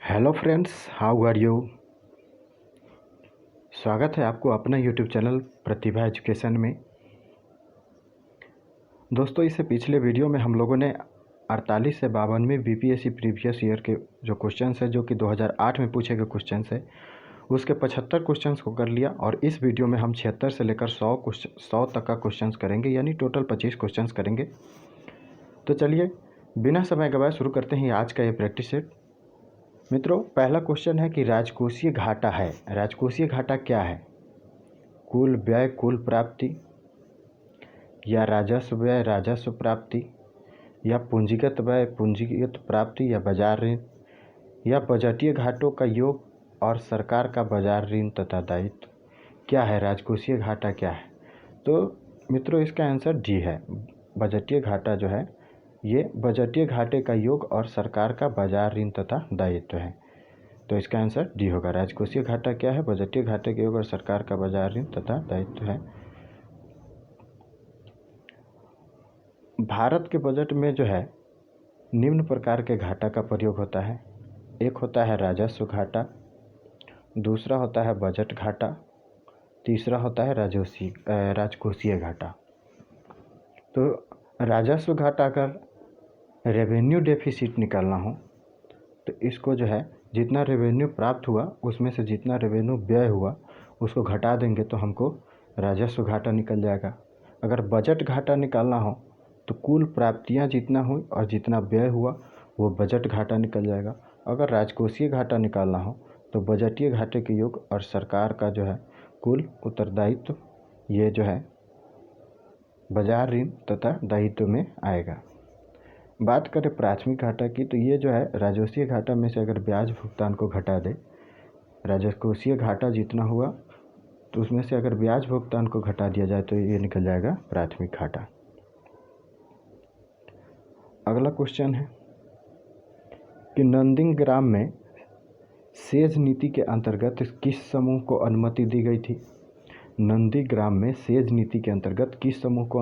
Hello friends, how are you. स्वागत है आपको अपना यूट्यूब चैनल प्रतिभा एजुकेशन में। दोस्तों, इससे पिछले वीडियो में हम लोगों ने 48 से 52वें बीपीएससी प्रीवियस ईयर के जो क्वेश्चंस है, जो कि 2008 में पूछे गए क्वेश्चंस है, उसके 75 क्वेश्चंस को कर लिया। और इस वीडियो में हम 76 से लेकर 100 तक का क्वेश्चंस करेंगे, यानी टोटल 25 क्वेश्चंस करेंगे। तो चलिए बिना समय गवाए शुरू करते हैं आज का ये प्रैक्टिस सेट। मित्रों, पहला क्वेश्चन है कि राजकोषीय घाटा है। राजकोषीय घाटा क्या है? कुल व्यय कुल प्राप्ति, या राजस्व व्यय राजस्व प्राप्ति, या पूंजीगत व्यय पूंजीगत प्राप्ति, या बाजार ऋण, या बजटीय घाटों का योग और सरकार का बाजार ऋण तथा दायित्व। क्या है राजकोषीय घाटा? क्या है? तो मित्रों, इसका आंसर डी है। बजटीय घाटा जो है, ये बजटीय घाटे का योग और सरकार का बाजार ऋण तथा दायित्व है। तो इसका आंसर डी होगा। राजकोषीय घाटा क्या है? बजटीय घाटे के योग और सरकार का बाजार ऋण तथा दायित्व है। भारत के बजट में जो है निम्न प्रकार के घाटा का प्रयोग होता है। एक होता है राजस्व घाटा, दूसरा होता है बजट घाटा, तीसरा होता है राजकोषीय घाटा। तो राजस्व घाटा अगर रेवेन्यू डेफिसिट निकालना हो तो इसको जो है जितना रेवेन्यू प्राप्त हुआ उसमें से जितना रेवेन्यू व्यय हुआ उसको घटा देंगे तो हमको राजस्व घाटा निकल जाएगा। अगर बजट घाटा निकालना हो तो कुल प्राप्तियां जितना हुई और जितना व्यय हुआ वो बजट घाटा निकल जाएगा। अगर राजकोषीय घाटा निकालना हो तो बजटीय घाटे के योग और सरकार का जो है कुल उत्तरदायित्व, ये जो है बाजार ऋण तथा दायित्व में आएगा। बात करें प्राथमिक घाटा की, तो ये जो है राजकोषीय घाटा में से अगर ब्याज भुगतान को घटा दे, राजकोषीय घाटा जितना हुआ तो उसमें से अगर ब्याज भुगतान को घटा दिया जाए तो ये निकल जाएगा प्राथमिक घाटा। अगला क्वेश्चन है कि नंदीग्राम में सेज नीति के अंतर्गत किस समूह को अनुमति दी गई थी? नंदीग्राम में सेज नीति के अंतर्गत किस समूह को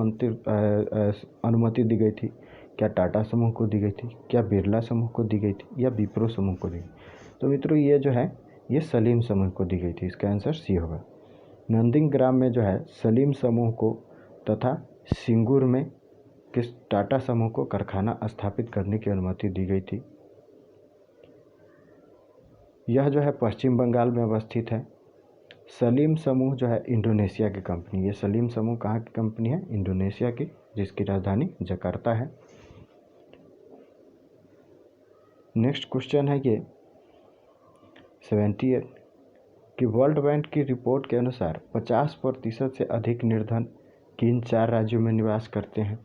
अनुमति दी गई थी? क्या टाटा समूह को दी गई थी, क्या बिरला समूह को दी गई थी, या विप्रो समूह को दी गई? तो मित्रों, ये जो है ये सलीम समूह को दी गई थी। इसका आंसर सी होगा। नंदीग्राम में जो है सलीम समूह को तथा सिंगूर में किस टाटा समूह को कारखाना स्थापित करने की अनुमति दी गई थी? यह जो है पश्चिम बंगाल में अवस्थित है। सलीम समूह जो है इंडोनेशिया की कंपनी। ये सलीम समूह कहाँ की कंपनी है? इंडोनेशिया की, जिसकी राजधानी जकार्ता है। नेक्स्ट क्वेश्चन है ये 78 कि वर्ल्ड बैंक की रिपोर्ट के अनुसार 50% से अधिक निर्धन किन 4 राज्यों में निवास करते हैं?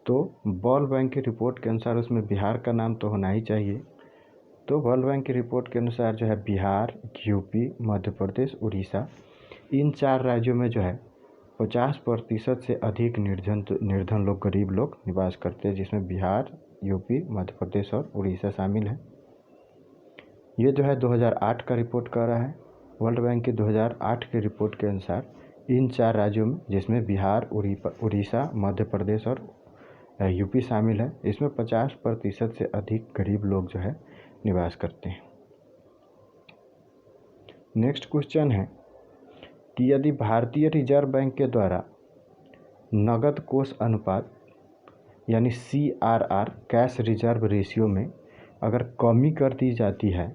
तो वर्ल्ड बैंक की रिपोर्ट के अनुसार उसमें बिहार का नाम तो होना ही चाहिए। तो वर्ल्ड बैंक की रिपोर्ट के अनुसार जो है बिहार, यूपी, मध्य प्रदेश, उड़ीसा, इन 4 राज्यों में जो है 50% से अधिक निर्धन लोग, गरीब लोग निवास करते हैं, जिसमें बिहार, यूपी, मध्य प्रदेश और उड़ीसा शामिल है। ये जो है 2008 का रिपोर्ट कर रहा है। वर्ल्ड बैंक की 2008 की रिपोर्ट के अनुसार इन 4 राज्यों में, जिसमें बिहार, उड़ीसा, मध्य प्रदेश और यूपी शामिल है, इसमें 50% से अधिक गरीब लोग जो है निवास करते हैं। नेक्स्ट क्वेश्चन है कि यदि भारतीय रिजर्व बैंक के द्वारा नगद कोष अनुपात यानी CRR, कैश रिजर्व रेशियो में अगर कमी कर दी जाती है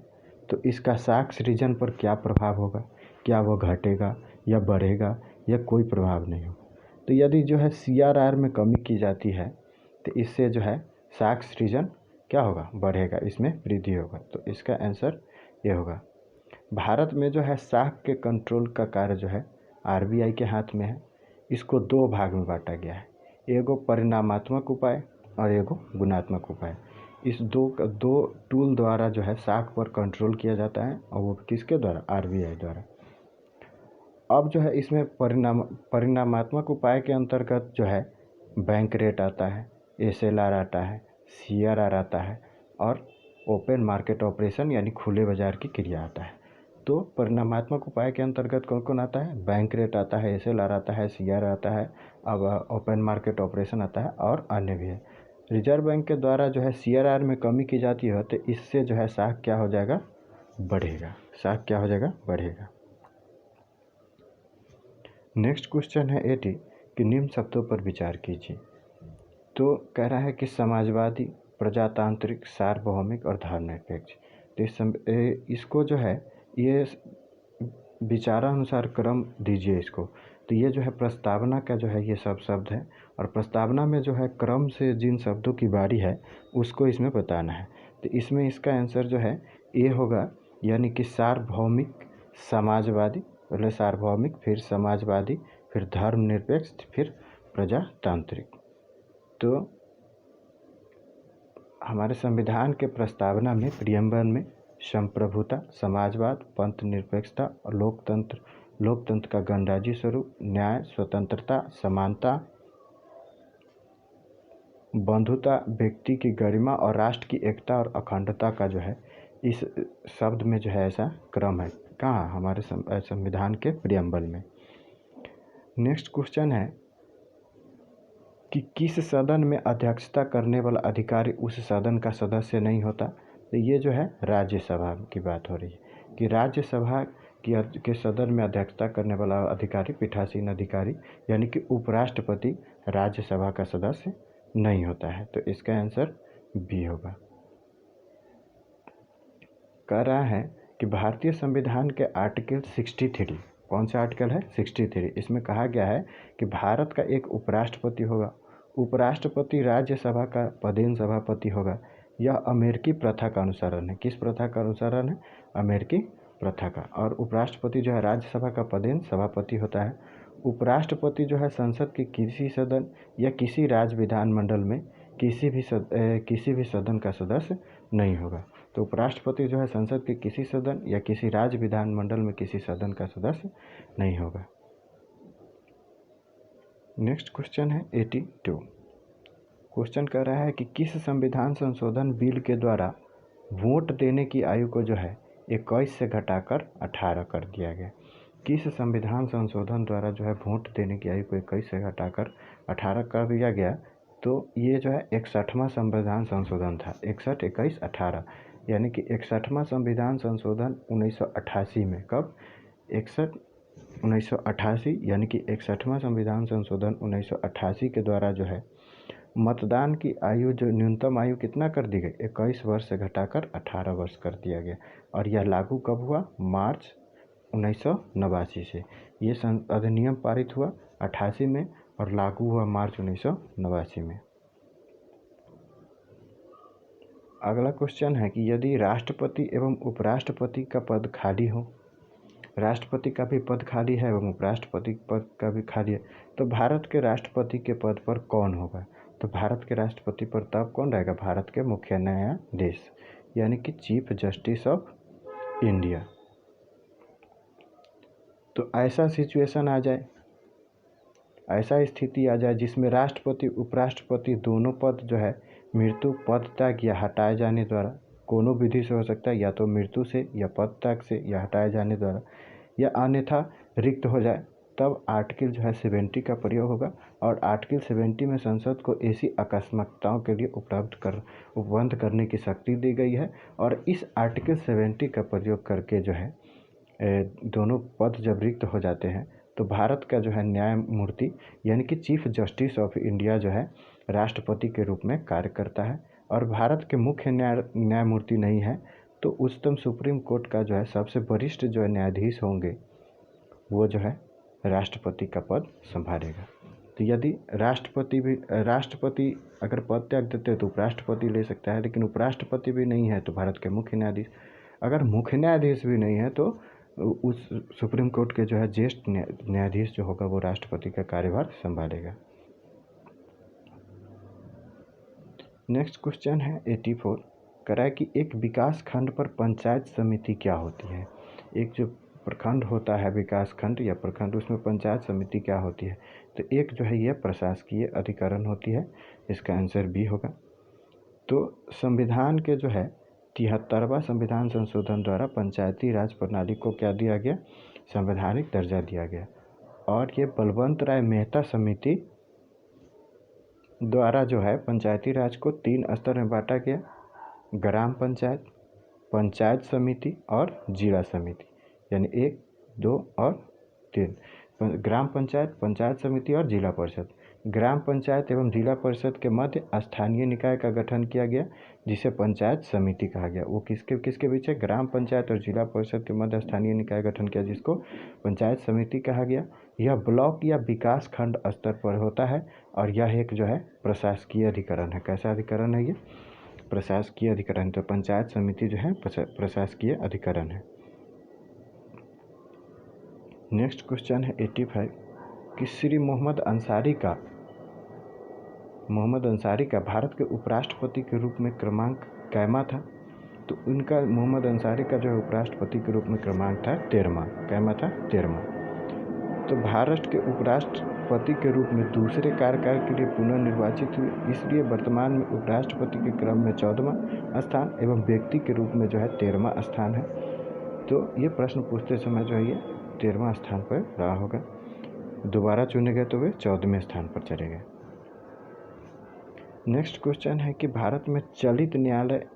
तो इसका साख सृजन पर क्या प्रभाव होगा? क्या वह घटेगा या बढ़ेगा या कोई प्रभाव नहीं होगा? तो यदि जो है CRR में कमी की जाती है तो इससे जो है साख सृजन क्या होगा? बढ़ेगा, इसमें वृद्धि होगा। तो इसका आंसर ये होगा। भारत में जो है साख के कंट्रोल का कार्य जो है RBI के हाथ में है। इसको 2 भाग में बांटा गया है, एगो परिणामात्मक उपाय और एगो गुणात्मक उपाय। इस दो टूल द्वारा जो है साख पर कंट्रोल किया जाता है, और वो किसके द्वारा? RBI द्वारा। अब जो है इसमें परिणामात्मक उपाय के अंतर्गत जो है बैंक रेट आता है, SLR आता है, CRR आता है और ओपन मार्केट ऑपरेशन यानी खुले बाजार की क्रिया आता है। तो परिणामात्मक उपाय के अंतर्गत कौन कौन आता है? बैंक रेट आता है, SLR आता है, CRR आता है, अब ओपन मार्केट ऑपरेशन आता है और अन्य भी है। रिजर्व बैंक के द्वारा जो है CRR में कमी की जाती है तो इससे जो है साख क्या हो जाएगा, बढ़ेगा। साख क्या हो जाएगा, बढ़ेगा। नेक्स्ट क्वेश्चन है 80 कि निम्न शब्दों पर विचार कीजिए। तो कह रहा है कि समाजवादी, प्रजातांत्रिक, सार्वभौमिक और धर्मनिरपेक्ष। तो इसको जो है ये विचारानुसार क्रम दीजिए इसको। तो ये जो है प्रस्तावना का जो है ये सब शब्द है, और प्रस्तावना में जो है क्रम से जिन शब्दों की बारी है उसको इसमें बताना है। तो इसमें इसका आंसर जो है ए होगा, यानी कि सार्वभौमिक, समाजवादी, पहले सार्वभौमिक, फिर समाजवादी, फिर धर्मनिरपेक्ष, फिर प्रजातांत्रिक। तो हमारे संविधान के प्रस्तावना में प्रियम्बल में संप्रभुता, समाजवाद, पंथ निरपेक्षता और लोकतंत्र का गणराज्य स्वरूप, न्याय, स्वतंत्रता, समानता, बंधुता, व्यक्ति की गरिमा और राष्ट्र की एकता और अखंडता का जो है इस शब्द में जो है ऐसा क्रम है। कहाँ, हमारे संविधान के प्रियम्बल में। नेक्स्ट क्वेश्चन है कि किस सदन में अध्यक्षता करने वाला अधिकारी उस सदन का सदस्य नहीं होता। तो ये जो है राज्यसभा की बात हो रही है कि राज्यसभा के सदन में अध्यक्षता करने वाला अधिकारी पीठासीन अधिकारी यानी कि उपराष्ट्रपति राज्यसभा का सदस्य नहीं होता है। तो इसका आंसर बी होगा। कह रहा है कि भारतीय संविधान के आर्टिकल 63, कौन सा आर्टिकल है, 63, इसमें कहा गया है कि भारत का एक उपराष्ट्रपति होगा। उपराष्ट्रपति राज्यसभा का पदेन सभापति होगा। यह अमेरिकी प्रथा का अनुसरण है। किस प्रथा का अनुसरण है, अमेरिकी प्रथा का। और उपराष्ट्रपति जो है राज्यसभा का पदेन सभापति होता है। उपराष्ट्रपति जो है संसद के किसी सदन या किसी राज्य विधानमंडल में किसी भी सदन का सदस्य नहीं होगा। तो उपराष्ट्रपति जो है संसद के किसी सदन या किसी राज्य विधानमंडल में किसी सदन का सदस्य नहीं होगा। नेक्स्ट क्वेश्चन है 82। क्वेश्चन कह रहा है कि किस संविधान संशोधन बिल के द्वारा वोट देने की आयु को जो है 21 से घटाकर 18 कर दिया गया। किस संविधान संशोधन द्वारा जो है वोट देने की आयु को 21 से घटाकर 18 कर दिया गया। तो ये जो है 61वां संविधान संशोधन था। 61, 21, 18 यानी कि 61वां संविधान संशोधन 1988 में। कब, 1988 यानी कि 61वां संविधान संशोधन 1988 के द्वारा जो है मतदान की आयु जो न्यूनतम आयु कितना कर दी गई, 21 वर्ष से घटाकर 18 वर्ष कर दिया गया। और यह लागू कब हुआ, मार्च 1989 से। ये अधिनियम पारित हुआ 88 में और लागू हुआ मार्च 1989 में। अगला क्वेश्चन है कि यदि राष्ट्रपति एवं उपराष्ट्रपति का पद खाली हो, राष्ट्रपति का भी पद खाली है एवं उपराष्ट्रपति पद का भी खाली है, तो भारत के राष्ट्रपति के पद पर कौन होगा। तो भारत के राष्ट्रपति पर तब कौन रहेगा, भारत के मुख्य न्यायाधीश यानी कि चीफ जस्टिस ऑफ इंडिया। तो ऐसा सिचुएशन आ जाए, ऐसा स्थिति आ जाए जिसमें राष्ट्रपति उपराष्ट्रपति दोनों पद जो है मृत्यु, पद त्याग या हटाए जाने द्वारा, कोनो विधि से हो सकता है, या तो मृत्यु से या पद त्याग से या हटाए जाने द्वारा, या अन्यथा रिक्त हो जाए, तब आर्टिकल जो है 70 का प्रयोग होगा। और आर्टिकल 70 में संसद को ऐसी अकस्मातताओं के लिए उपबंध करने की शक्ति दी गई है। और इस आर्टिकल 70 का प्रयोग करके जो है दोनों पद जब रिक्त हो जाते हैं तो भारत का जो है न्यायमूर्ति यानी कि चीफ जस्टिस ऑफ इंडिया जो है राष्ट्रपति के रूप में कार्य करता है। और भारत के मुख्य न्यायमूर्ति नहीं है तो उच्चतम सुप्रीम कोर्ट का जो है सबसे वरिष्ठ जो है न्यायाधीश होंगे वो जो है राष्ट्रपति का पद संभालेगा। तो यदि राष्ट्रपति अगर पद त्याग देते हैं तो उपराष्ट्रपति ले सकता है, लेकिन उपराष्ट्रपति भी नहीं है तो भारत के मुख्य न्यायाधीश, अगर मुख्य न्यायाधीश भी नहीं है तो उस सुप्रीम कोर्ट के जो है ज्येष्ठ न्यायाधीश जो होगा वो राष्ट्रपति का कार्यभार संभालेगा। नेक्स्ट क्वेश्चन है 84। कह रहा है कि एक विकास खंड पर पंचायत समिति क्या होती है। एक जो प्रखंड होता है विकास खंड या प्रखंड, उसमें पंचायत समिति क्या होती है। तो एक जो है यह प्रशासकीय अधिकरण होती है। इसका आंसर बी होगा। तो संविधान के जो है 73वां संविधान संशोधन द्वारा पंचायती राज प्रणाली को क्या दिया गया, संवैधानिक दर्जा दिया गया। और ये बलवंत राय मेहता समिति द्वारा जो है पंचायती राज को 3 स्तर में बांटा गया: ग्राम पंचायत, पंचायत समिति और जिला समिति, यानी 1, 2 और 3। ग्राम पंचायत, पंचायत समिति और जिला परिषद। ग्राम पंचायत एवं जिला परिषद के मध्य स्थानीय निकाय का गठन किया गया, जिसे पंचायत समिति कहा गया। वो किसके किसके बीच है? ग्राम पंचायत और जिला परिषद के मध्य स्थानीय निकाय गठन किया, जिसको पंचायत समिति कहा गया। यह ब्लॉक या विकास खंड स्तर पर होता है और यह एक जो है प्रशासकीय अधिकरण है। कैसा अधिकरण है ये? प्रशासकीय अधिकरण। तो पंचायत समिति जो है प्रशासकीय अधिकरण है। नेक्स्ट क्वेश्चन है 85 कि श्री मोहम्मद अंसारी का भारत के उपराष्ट्रपति के रूप में क्रमांक कैमा था? तो उनका मोहम्मद अंसारी का जो है उपराष्ट्रपति के रूप में क्रमांक था 13वां। कैमा था? 13वां। तो भारत के उपराष्ट्रपति के रूप में दूसरे कार्यकाल के लिए पुनर्निर्वाचित हुए, इसलिए वर्तमान में उपराष्ट्रपति के क्रम में 14वां स्थान एवं व्यक्ति के रूप में जो है 13वां स्थान है। तो ये प्रश्न पूछते समय जो है ये 13वां स्थान पर रहा होगा। दोबारा चुने गए तो वे 14वें स्थान पर चले गए। नेक्स्ट क्वेश्चन है कि भारत में चलित न्यायालय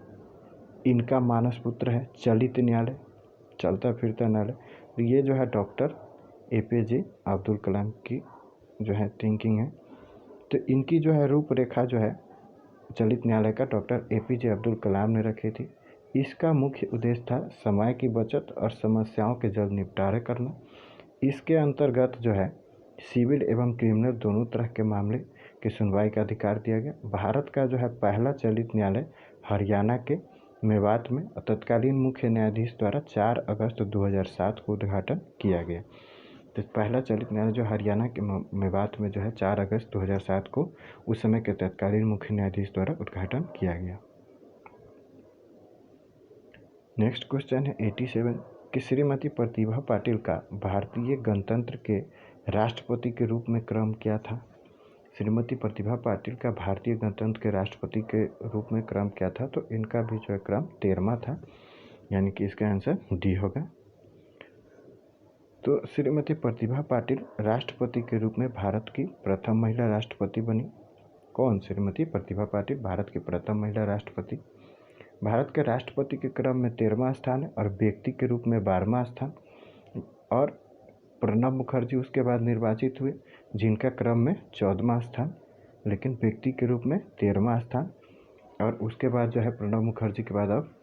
इनका मानस पुत्र है। चलित न्यायालय, चलता फिरता न्यायालय। ये जो है डॉक्टर APJ अब्दुल कलाम की जो है थिंकिंग है। तो इनकी जो है रूपरेखा जो है चलित न्यायालय का डॉक्टर APJ अब्दुल कलाम ने रखी थी। इसका मुख्य उद्देश्य था समय की बचत और समस्याओं के जल्द निपटारे करना। इसके अंतर्गत जो है सिविल एवं क्रिमिनल दोनों तरह के मामले की सुनवाई का अधिकार दिया गया। भारत का जो है पहला चलित न्यायालय हरियाणा के मेवात में तत्कालीन मुख्य न्यायाधीश द्वारा 4 अगस्त 2007 को उद्घाटन किया गया। तो पहला चलित न्यायालय जो हरियाणा के मेवात में जो है 4 अगस्त 2007 को उस समय के तत्कालीन मुख्य न्यायाधीश द्वारा उद्घाटन किया गया। नेक्स्ट क्वेश्चन है 87 कि श्रीमती प्रतिभा पाटिल का भारतीय गणतंत्र के राष्ट्रपति के रूप में क्रम क्या था? श्रीमती प्रतिभा पाटिल का भारतीय गणतंत्र के राष्ट्रपति के रूप में क्रम क्या था? तो इनका भी जो है क्रम 13वां था, यानी कि इसका आंसर डी होगा। तो श्रीमती प्रतिभा पाटिल राष्ट्रपति के रूप में भारत की प्रथम महिला राष्ट्रपति बनी। कौन? श्रीमती प्रतिभा पाटिल भारत की प्रथम महिला राष्ट्रपति। भारत के राष्ट्रपति के क्रम में 13वां स्थान है और व्यक्ति के रूप में 12वां स्थान। और प्रणब मुखर्जी उसके बाद निर्वाचित हुए, जिनका क्रम में 14वां स्थान, लेकिन व्यक्ति के रूप में 13वां स्थान। और उसके बाद जो है प्रणब मुखर्जी के बाद अब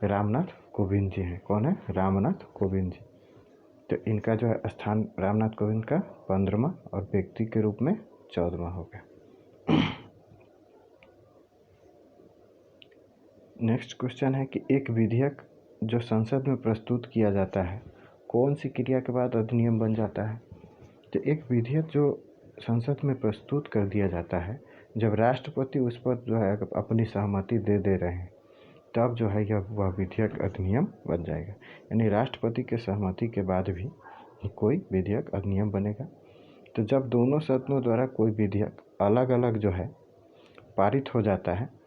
रामनाथ कोविंद जी हैं। कौन है? रामनाथ कोविंद जी। तो इनका जो है स्थान रामनाथ कोविंद का 15वां और व्यक्ति के रूप में 14वां हो गया। नेक्स्ट क्वेश्चन है कि एक विधेयक जो संसद में प्रस्तुत किया जाता है कौन सी क्रिया के बाद अधिनियम बन जाता है? तो एक विधेयक जो संसद में प्रस्तुत कर दिया जाता है, जब राष्ट्रपति उस पर जो है अपनी सहमति दे रहे हैं, तब जो है वह विधेयक अधिनियम बन जाएगा। यानी राष्ट्रपति के सहमति के बाद भी कोई विधेयक अधिनियम बनेगा। तो जब दोनों सदनों द्वारा कोई विधेयक अलग अलग जो है पारित हो जाता है,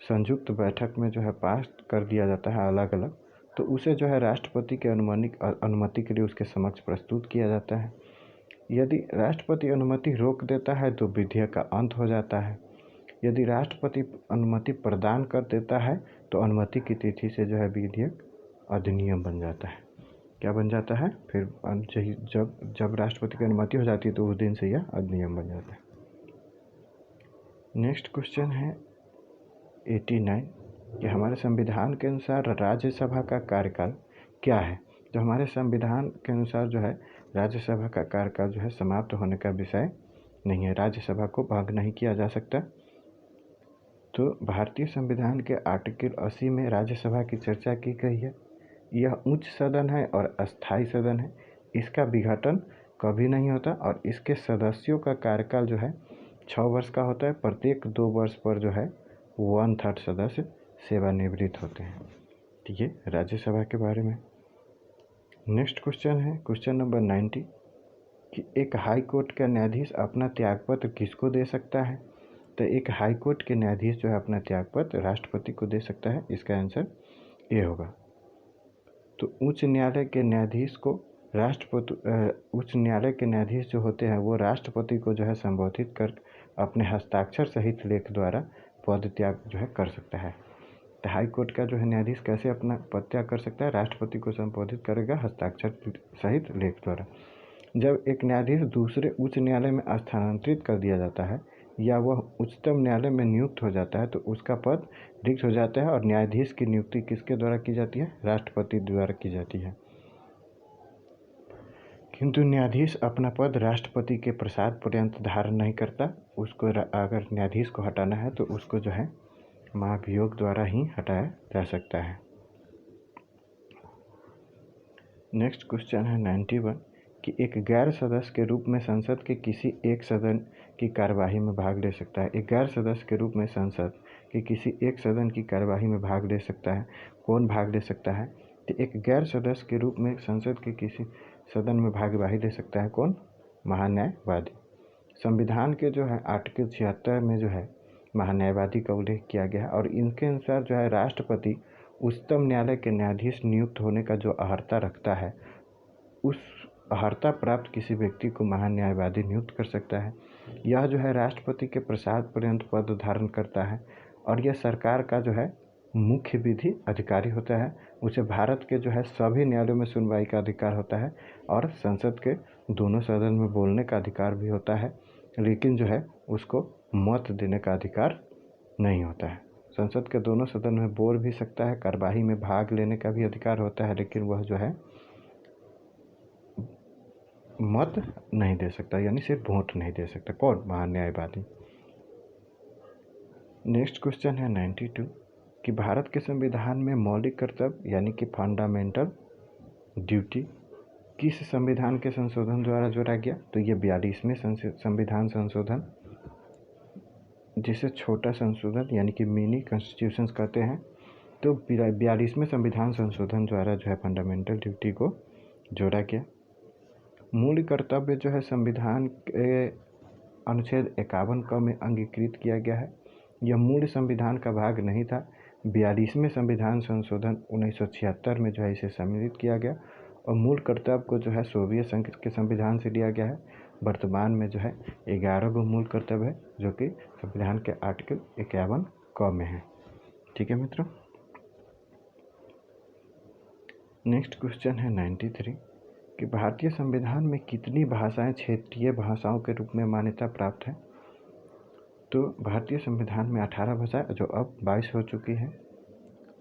संयुक्त बैठक में जो है पास कर दिया जाता है अलग अलग, तो उसे जो है राष्ट्रपति के अनुमति के लिए उसके समक्ष प्रस्तुत किया जाता है। यदि राष्ट्रपति अनुमति रोक देता है तो विधेयक का अंत हो जाता है। यदि राष्ट्रपति अनुमति प्रदान कर देता है तो अनुमति की तिथि से जो है विधेयक अधिनियम बन जाता है। क्या बन जाता है? फिर जब राष्ट्रपति की अनुमति हो जाती है तो उस दिन से यह अधिनियम बन जाता है। नेक्स्ट क्वेश्चन है 89 कि हमारे संविधान के अनुसार राज्यसभा का कार्यकाल क्या है? तो हमारे संविधान के अनुसार जो है राज्यसभा का कार्यकाल जो है समाप्त होने का विषय नहीं है। राज्यसभा को भंग नहीं किया जा सकता। तो भारतीय संविधान के आर्टिकल 80 में राज्यसभा की चर्चा की गई है। यह उच्च सदन है और अस्थायी सदन है। इसका विघटन कभी नहीं होता और इसके सदस्यों का कार्यकाल जो है 6 वर्ष का होता है। प्रत्येक 2 वर्ष पर जो है 1/3 सदस्य सेवानिवृत्त होते हैं। तो ये राज्यसभा के बारे में। नेक्स्ट क्वेश्चन है क्वेश्चन नंबर 90 कि एक हाई कोर्ट का न्यायाधीश अपना त्यागपत्र किसको दे सकता है? तो एक हाई कोर्ट के न्यायाधीश जो है अपना त्यागपत्र राष्ट्रपति को दे सकता है। इसका आंसर ए होगा। तो उच्च न्यायालय के न्यायाधीश जो होते हैं वो राष्ट्रपति को जो है संबोधित कर अपने हस्ताक्षर सहित लेख द्वारा पद त्याग जो है कर सकता है। तो हाई कोर्ट का जो है न्यायाधीश कैसे अपना पद त्याग कर सकता है? राष्ट्रपति को संबोधित करेगा हस्ताक्षर सहित लेख द्वारा। जब एक न्यायाधीश दूसरे उच्च न्यायालय में स्थानांतरित कर दिया जाता है या वह उच्चतम न्यायालय में नियुक्त हो जाता है तो उसका पद रिक्त हो जाता है और न्यायाधीश की नियुक्ति किसके द्वारा की जाती है? राष्ट्रपति द्वारा की जाती है। किंतु न्यायाधीश अपना पद राष्ट्रपति के प्रसाद पर्यंत धारण नहीं करता। उसको अगर न्यायाधीश को हटाना है तो उसको जो है महाभियोग द्वारा ही हटाया जा सकता है। नेक्स्ट क्वेश्चन है 91 कि एक गैर सदस्य के रूप में संसद के किसी एक सदन की कार्यवाही में भाग ले सकता है। एक गैर सदस्य के रूप में संसद के किसी एक सदन की कार्यवाही में भाग ले सकता है। कौन भाग ले सकता है? तो एक गैर सदस्य के रूप में संसद के किसी सदन में भागीदारी ले सकता है। कौन? महान्यायवादी। संविधान के जो है आर्टिकल 76 में जो है महान्यायवादी का उल्लेख किया गया है और इनके अनुसार जो है राष्ट्रपति उच्चतम न्यायालय के न्यायाधीश नियुक्त होने का जो अर्हता रखता है, उस अर्हता प्राप्त किसी व्यक्ति को महान्यायवादी नियुक्त कर सकता है। यह जो है राष्ट्रपति के प्रसाद पर्यंत पद धारण करता है और यह सरकार का जो है मुख्य विधि अधिकारी होता है। उसे भारत के जो है सभी न्यायालयों में सुनवाई का अधिकार होता है और संसद के दोनों सदन में बोलने का अधिकार भी होता है, लेकिन जो है उसको मत देने का अधिकार नहीं होता है। संसद के दोनों सदन में बोल भी सकता है, कार्यवाही में भाग लेने का भी अधिकार होता है, लेकिन वह जो है मत नहीं दे सकता, यानी सिर्फ वोट नहीं दे सकता। कौन? महान्यायवादी। नेक्स्ट क्वेश्चन है 92 कि भारत के संविधान में मौलिक कर्तव्य यानी कि फंडामेंटल ड्यूटी किस संविधान के संशोधन द्वारा जोड़ा गया? तो ये 42वें संविधान संशोधन, जिसे छोटा संशोधन यानी कि मिनी कॉन्स्टिट्यूशन कहते हैं। तो 42वें संविधान संशोधन द्वारा जो है फंडामेंटल ड्यूटी को जोड़ा गया। मूल कर्तव्य जो है संविधान के अनुच्छेद 51 क में अंगीकृत किया गया है। यह मूल संविधान का भाग नहीं था। 42वें संविधान संशोधन 1976 में जो है इसे सम्मिलित किया गया और मूल कर्तव्य को जो है सोवियत संघ के संविधान से लिया गया है। वर्तमान में जो है 11 गो मूल कर्तव्य है जो कि संविधान के आर्टिकल 51 क में है। ठीक है मित्रों। नेक्स्ट क्वेश्चन है 93 कि भारतीय संविधान में कितनी भाषाएं क्षेत्रीय भाषाओं के रूप में मान्यता प्राप्त है? तो भारतीय संविधान में 18 भाषाएं जो अब 22 हो चुकी हैं।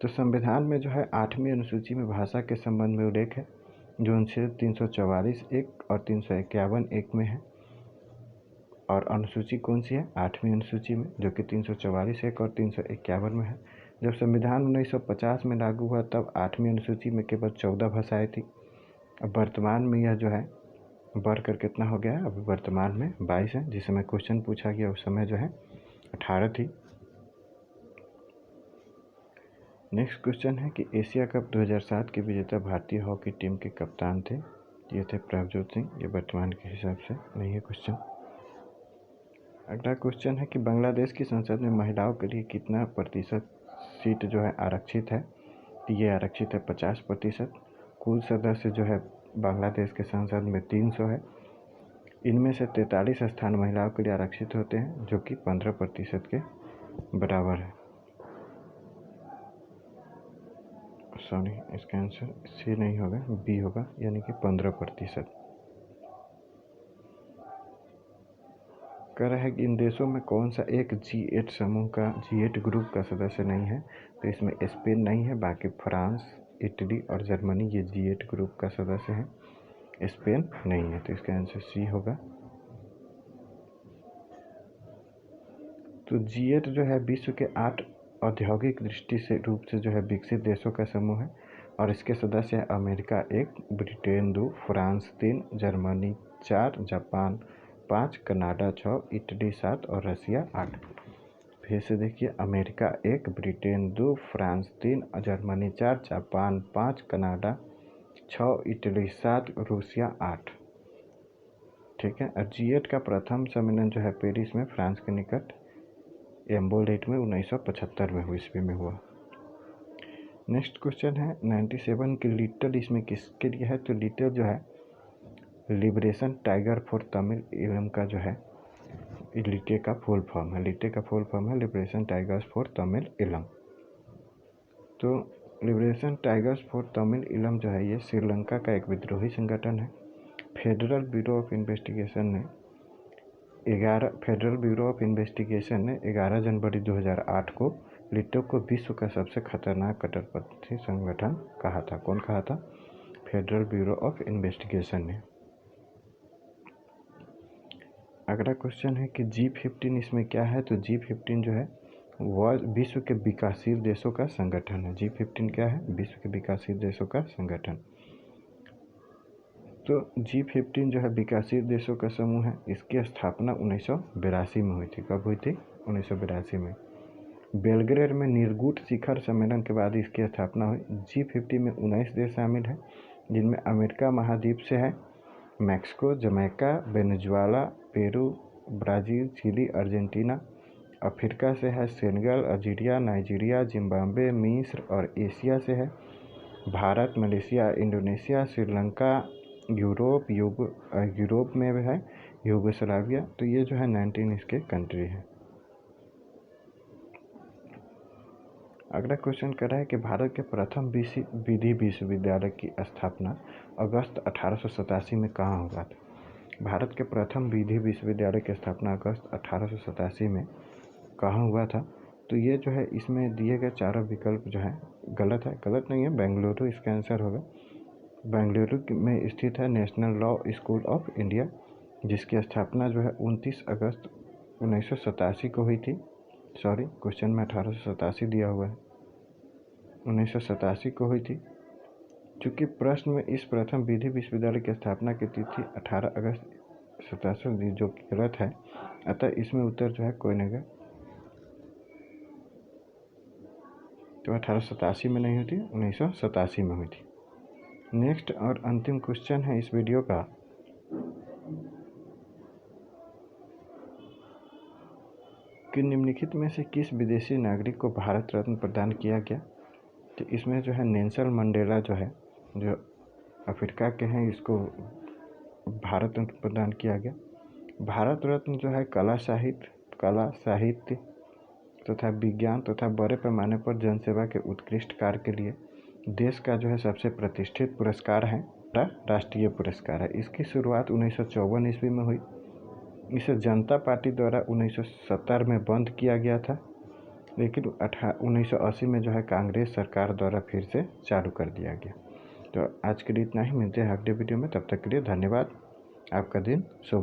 तो संविधान में जो है 8वीं अनुसूची में भाषा के संबंध में उल्लेख है जो अनुच्छेद 344(1) और 351(1) में है। और अनुसूची कौन सी है? 8वीं अनुसूची में, जो कि 344(1) और 351 में है। जब संविधान 1950 में लागू हुआ तब 8वीं अनुसूची में केवल 14 भाषाएं थी। अब वर्तमान में यह जो है बढ़कर कितना हो गया है? अभी वर्तमान में 22 है। जिस समय क्वेश्चन पूछा गया उस समय जो है 18 थी। नेक्स्ट क्वेश्चन है कि एशिया कप 2007 के विजेता भारतीय हॉकी टीम के कप्तान थे। ये थे प्रभजोत सिंह। ये वर्तमान के हिसाब से नहीं है क्वेश्चन। अगला क्वेश्चन है कि बांग्लादेश की संसद में महिलाओं के लिए कितना प्रतिशत सीट जो है आरक्षित है? ये आरक्षित है 50%। कुल सदस्य जो है बांग्लादेश के संसद में 300 है। इनमें से 43 स्थान महिलाओं के लिए आरक्षित होते हैं जो कि 15% के बराबर है। सॉरी, इसका आंसर सी नहीं होगा, बी होगा, यानी कि 15%। कह रहा है कि इन देशों में कौन सा एक G8 समूह का G8 ग्रुप का सदस्य नहीं है? तो इसमें स्पेन नहीं है, बाकी फ्रांस, इटली और जर्मनी ये G8 ग्रुप का सदस्य है। स्पेन नहीं है, तो इसका आंसर सी होगा। तो G8 जो है विश्व के 8 औद्योगिक दृष्टि से रूप से जो है विकसित देशों का समूह है और इसके सदस्य हैं America 1, Britain 2, France 3, Germany 4, Japan 5, Canada 6, Italy 7 और रसिया 8। फिर से देखिए, America 1, Britain 2, France 3, Germany 4, Japan 5, Canada 6, Italy 7, Russia 8। ठीक है। और G8 का प्रथम सम्मेलन जो है पेरिस में फ्रांस के निकट एम्बोलेट में 1975 ईस्वी में हुआ। नेक्स्ट क्वेश्चन है 97 की लिटिल इसमें किसके लिए है? तो लिटिल जो है लिबरेशन टाइगर फॉर तमिल एवं का जो है लिटे का फुल फॉर्म है। लिटे का फुल फॉर्म है लिबरेशन टाइगर्स फॉर तमिल इलम। तो लिबरेशन टाइगर्स फॉर तमिल इलम जो है ये श्रीलंका का एक विद्रोही संगठन है। फेडरल ब्यूरो ऑफ इन्वेस्टिगेशन ने 11 जनवरी 2008 को लिटो को विश्व का सबसे खतरनाक कट्टरपंथी संगठन कहा था। कौन कहा था? फेडरल ब्यूरो ऑफ इन्वेस्टिगेशन ने। अगला क्वेश्चन है कि G15 इसमें क्या है? तो G15 जो है वह विश्व के विकासशील देशों का संगठन है। G15 क्या है? विश्व के विकासशील देशों का संगठन। तो G15 जो है विकासशील देशों का समूह है। इसकी स्थापना 1982 में हुई थी। कब हुई थी? 1982 में। बेलग्रेड में निर्गुट शिखर सम्मेलन के बाद इसकी स्थापना हुई। G50 में 19 देश शामिल हैं, जिनमें अमेरिका महाद्वीप से है Mexico, Jamaica, Venezuela, Peru, Brazil, Chile, Argentina. Africa से है सेनेगल, अल्जीरिया, नाइजीरिया, जिम्बाब्वे, मिस्र और एशिया से है Bharat, Malaysia, Indonesia, Sri Lanka, Europe में भी है यूगोस्लाविया। तो ये जो है 19 इसके कंट्री है। अगला क्वेश्चन कर रहा है कि भारत के प्रथम विधि विश्वविद्यालय की स्थापना अगस्त 1887 में कहाँ हुआ था? भारत के प्रथम विधि विश्वविद्यालय की स्थापना अगस्त 1887 में कहाँ हुआ था? तो ये जो है इसमें दिए गए चारों विकल्प जो है गलत है। गलत नहीं है, बेंगलुरु इसका आंसर होगा। बेंगलुरु में स्थित है national law school of India, जिसकी स्थापना जो है 29 अगस्त 1987 को हुई थी। सॉरी, क्वेश्चन में 1887 दिया हुआ है, 1987 को हुई थी। चूँकि प्रश्न में इस प्रथम विधि विश्वविद्यालय की स्थापना की तिथि 18 अगस्त 87 जो कि गलत है, अतः इसमें उत्तर जो है कोई नहीं है। तो 1887 में नहीं हुई थी, 1987 में हुई थी। नेक्स्ट और अंतिम क्वेश्चन है इस वीडियो का कि निम्नलिखित में से किस विदेशी नागरिक को भारत रत्न प्रदान किया गया? तो इसमें जो है नेल्सन मंडेला जो है, जो अफ्रीका के हैं, इसको भारत रत्न प्रदान किया गया। भारत रत्न जो है कला साहित्य तथा विज्ञान तथा बड़े पैमाने पर जनसेवा के उत्कृष्ट कार्य के लिए देश का जो है सबसे प्रतिष्ठित पुरस्कार है, राष्ट्रीय पुरस्कार है। इसकी शुरुआत 1954 ईस्वी में हुई। इसे जनता पार्टी द्वारा 1970 में बंद किया गया था, लेकिन 1980 में जो है कांग्रेस सरकार द्वारा फिर से चालू कर दिया गया। तो आज के लिए इतना ही। मिलते हैं अगले वीडियो में, तब तक के लिए धन्यवाद। आपका दिन शुभ।